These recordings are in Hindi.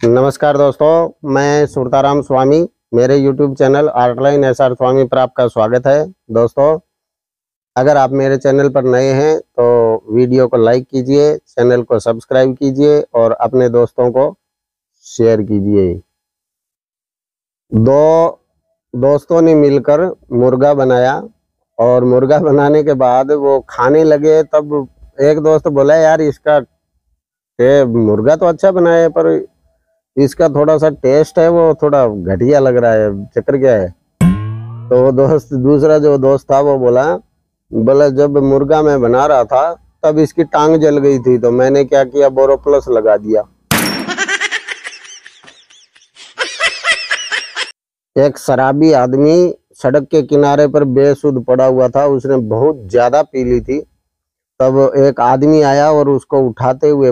नमस्कार दोस्तों, मैं सुरताराम स्वामी। मेरे YouTube चैनल आर्टलाइन SR स्वामी पर आपका स्वागत है। दोस्तों, अगर आप मेरे चैनल पर नए हैं तो वीडियो को लाइक कीजिए, चैनल को सब्सक्राइब कीजिए और अपने दोस्तों को शेयर कीजिए। दो दोस्तों ने मिलकर मुर्गा बनाया और मुर्गा बनाने के बाद वो खाने लगे। तब एक दोस्त बोला, यार इसका मुर्गा तो अच्छा बनाया है पर इसका थोड़ा सा टेस्ट है वो थोड़ा घटिया लग रहा है, चक्कर क्या है? तो वो दूसरा जो दोस्त था वो बोला जब मुर्गा मैं बना रहा था तब इसकी टांग जल गई थी, तो मैंने क्या किया, बोरोप्लस लगा दिया। एक शराबी आदमी सड़क के किनारे पर बेसुध पड़ा हुआ था, उसने बहुत ज्यादा पी ली थी। तब एक आदमी आया और उसको उठाते हुए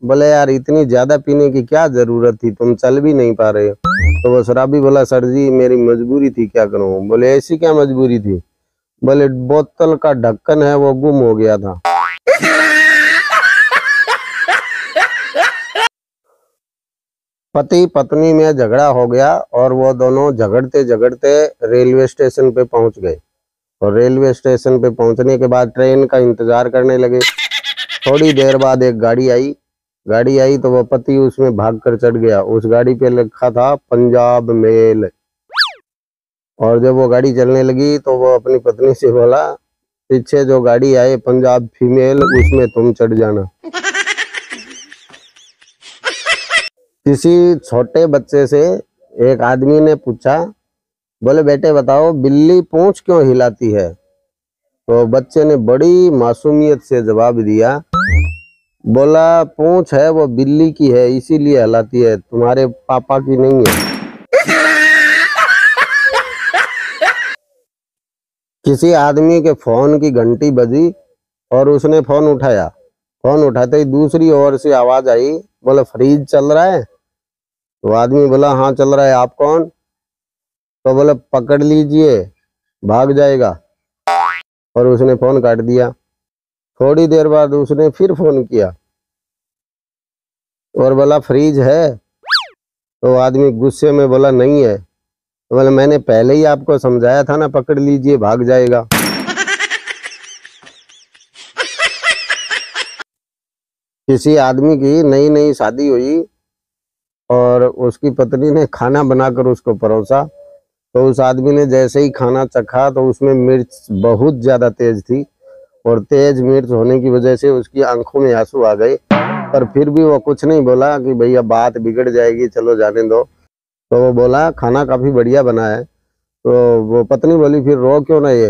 बोले यार इतनी ज्यादा पीने की क्या जरूरत थी, तुम चल भी नहीं पा रहे हो। तो वो शराबी बोला, सर जी मेरी मजबूरी थी, क्या करूं। बोले ऐसी क्या मजबूरी थी? बोले बोतल का ढक्कन है वो गुम हो गया था। पति पत्नी में झगड़ा हो गया और वो दोनों झगड़ते झगड़ते रेलवे स्टेशन पे पहुंच गए। और रेलवे स्टेशन पे पहुंचने के बाद ट्रेन का इंतजार करने लगे। थोड़ी देर बाद एक गाड़ी आई तो वो पति उसमें भागकर चढ़ गया। उस गाड़ी पे लिखा था पंजाब मेल। और जब वो गाड़ी चलने लगी तो वो अपनी पत्नी से बोला, पीछे जो गाड़ी आए पंजाब फीमेल, उसमें तुम चढ़ जाना। किसी छोटे बच्चे से एक आदमी ने पूछा, बोले बेटे बताओ बिल्ली पूंछ क्यों हिलाती है? तो बच्चे ने बड़ी मासूमियत से जवाब दिया, बोला पूंछ है वो बिल्ली की है इसीलिए हिलाती है, तुम्हारे पापा की नहीं है। किसी आदमी के फोन की घंटी बजी और उसने फोन उठाया। फोन उठाते ही दूसरी ओर से आवाज आई, बोले फ्रिज चल रहा है? तो आदमी बोला हाँ चल रहा है, आप कौन? तो बोले पकड़ लीजिए भाग जाएगा। और उसने फोन काट दिया। थोड़ी देर बाद उसने फिर फोन किया और बोला फ्रिज है? तो आदमी गुस्से में बोला नहीं है। तो बोले मैंने पहले ही आपको समझाया था ना, पकड़ लीजिए भाग जाएगा। किसी आदमी की नई नई शादी हुई और उसकी पत्नी ने खाना बनाकर उसको परोसा। तो उस आदमी ने जैसे ही खाना चखा तो उसमें मिर्च बहुत ज्यादा तेज थी और तेज मिर्च होने की वजह से उसकी आंखों में आंसू आ गए। पर फिर भी वो कुछ नहीं बोला कि भैया बात बिगड़ जाएगी, चलो जाने दो। तो वो बोला खाना काफी बढ़िया बना है। तो वो पत्नी बोली फिर रो क्यों ना ये?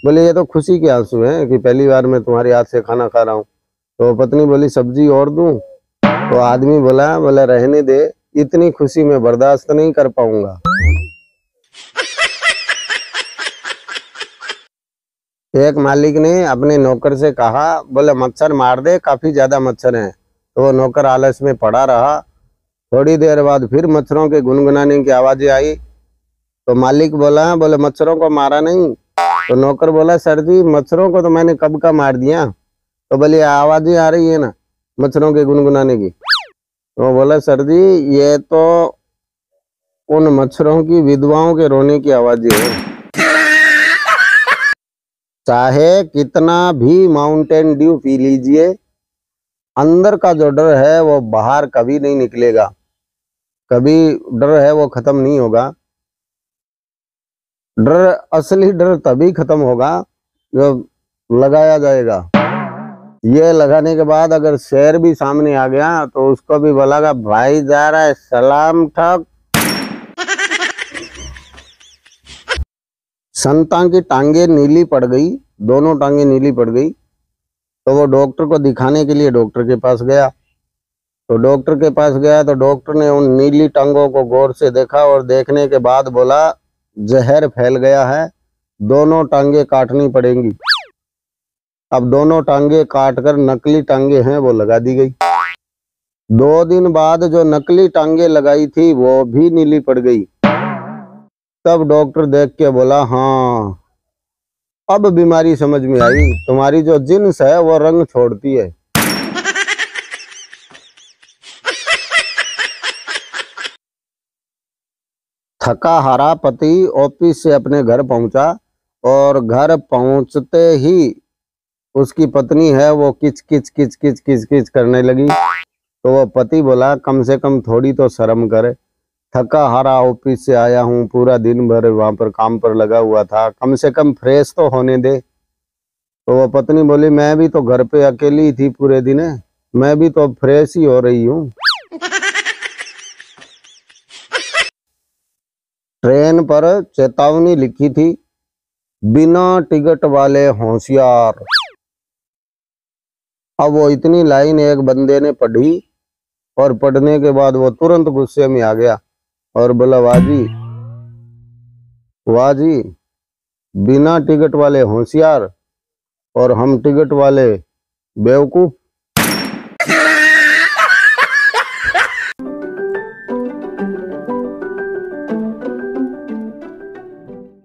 बोले ये तो खुशी के आंसू हैं कि पहली बार मैं तुम्हारे हाथ से खाना खा रहा हूँ। तो पत्नी बोली सब्जी और दूं? तो आदमी बोला रहने दे, इतनी खुशी में बर्दाश्त नहीं कर पाऊंगा। एक मालिक ने अपने नौकर से कहा, बोले मच्छर मार दे, काफी ज्यादा मच्छर हैं। तो वो नौकर आलस में पड़ा रहा। थोड़ी देर बाद फिर मच्छरों के गुनगुनाने की आवाजें आई। तो मालिक बोले मच्छरों को मारा नहीं? तो नौकर बोला सर जी मच्छरों को तो मैंने कब का मार दिया। तो बोले आवाजें आ रही है ना मच्छरों के गुनगुनाने की। तो बोला सर जी ये तो उन मच्छरों की विधवाओं के रोने की आवाजें हैं। चाहे कितना भी माउंटेन ड्यू पी लीजिए, अंदर का जो डर है वो बाहर कभी नहीं निकलेगा, कभी डर है वो खत्म नहीं होगा। डर, असली डर तभी खत्म होगा जब लगाया जाएगा। ये लगाने के बाद अगर शेर भी सामने आ गया तो उसको भी बोलेगा भाई जा रहा है सलाम ठग। संता की टांगे नीली पड़ गई, दोनों टांगे नीली पड़ गई। तो वो डॉक्टर को दिखाने के लिए डॉक्टर के पास गया। तो डॉक्टर के पास गया तो डॉक्टर ने उन नीली टांगों को गौर से देखा और देखने के बाद बोला जहर फैल गया है, दोनों टांगे काटनी पड़ेंगी। अब दोनों टांगे काटकर नकली टांगे हैं वो लगा दी गई। 2 दिन बाद जो नकली टांगे लगाई थी वो भी नीली पड़ गई। तब डॉक्टर देख के बोला हाँ अब बीमारी समझ में आई, तुम्हारी जो जिन्स है वो रंग छोड़ती है। थका हारा पति ऑफिस से अपने घर पहुंचा और घर पहुंचते ही उसकी पत्नी है वो किच किच किच किच किच किच करने लगी। तो वो पति बोला कम से कम थोड़ी तो शर्म करे, थका हारा ऑफिस से आया हूँ, पूरा दिन भर वहां पर काम पर लगा हुआ था, कम से कम फ्रेश तो होने दे। तो वो पत्नी बोली मैं भी तो घर पे अकेली ही थी पूरे दिन, मैं भी तो फ्रेश ही हो रही हूँ। ट्रेन पर चेतावनी लिखी थी, बिना टिकट वाले होशियार। अब वो इतनी लाइन एक बंदे ने पढ़ी और पढ़ने के बाद वो तुरंत गुस्से में आ गया और बोला वाह जी, बिना टिकट वाले होशियार और हम टिकट वाले बेवकूफ।